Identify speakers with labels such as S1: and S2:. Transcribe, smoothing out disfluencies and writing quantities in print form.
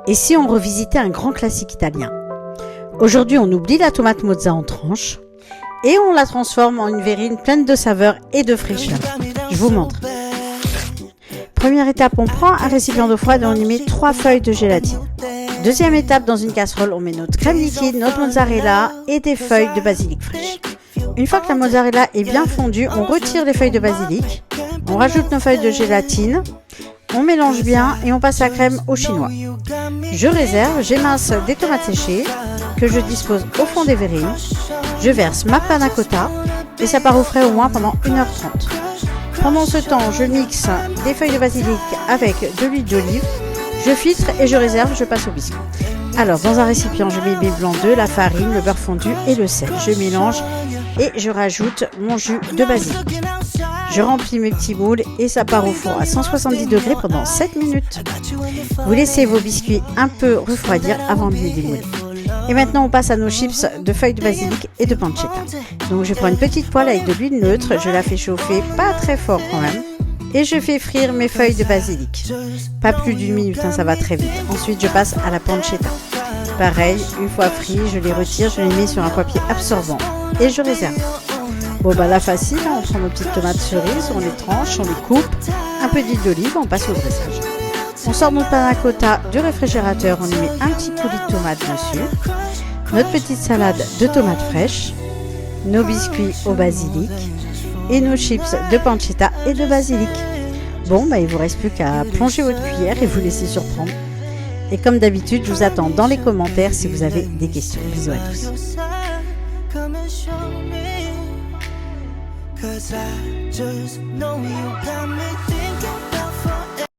S1: Et si on revisitait un grand classique italien? Aujourd'hui, on oublie la tomate mozza en tranches et on la transforme en une verrine pleine de saveurs et de fraîcheur. Je vous montre. Première étape, on prend un récipient d'eau froide et on y met 3 feuilles de gélatine. Deuxième étape, dans une casserole, on met notre crème liquide, notre mozzarella et des feuilles de basilic fraîches. Une fois que la mozzarella est bien fondue, on retire les feuilles de basilic, on rajoute nos feuilles de gélatine, on mélange bien et on passe la crème au chinois. Je réserve, j'émince des tomates séchées que je dispose au fond des verrines. Je verse ma panna cotta et ça part au frais au moins pendant 1h30. Pendant ce temps, je mixe des feuilles de basilic avec de l'huile d'olive. Je filtre et je réserve, je passe au biscuit. Alors, dans un récipient, je mets mes blancs d'œufs, la farine, le beurre fondu et le sel. Je mélange et je rajoute mon jus de basilic. Je remplis mes petits moules et ça part au four à 170 degrés pendant 7 minutes. Vous laissez vos biscuits un peu refroidir avant de les démouler. Et maintenant, on passe à nos chips de feuilles de basilic et de pancetta. Donc, je prends une petite poêle avec de l'huile neutre, je la fais chauffer, pas très fort quand même. Et je fais frire mes feuilles de basilic. Pas plus d'une minute, ça va très vite. Ensuite, je passe à la pancetta. Pareil, une fois frites, je les retire, je les mets sur un papier absorbant et je réserve. Bon bah là facile, on prend nos petites tomates cerises, on les tranche, on les coupe, un peu d'huile d'olive, on passe au dressage. On sort notre panna cotta du réfrigérateur, on y met un petit coulis de tomates dessus, notre petite salade de tomates fraîches, nos biscuits au basilic et nos chips de pancetta et de basilic. Bon, bah il vous reste plus qu'à plonger votre cuillère et vous laisser surprendre. Et comme d'habitude, je vous attends dans les commentaires si vous avez des questions. Bisous à tous.
S2: 'Cause I just know you got me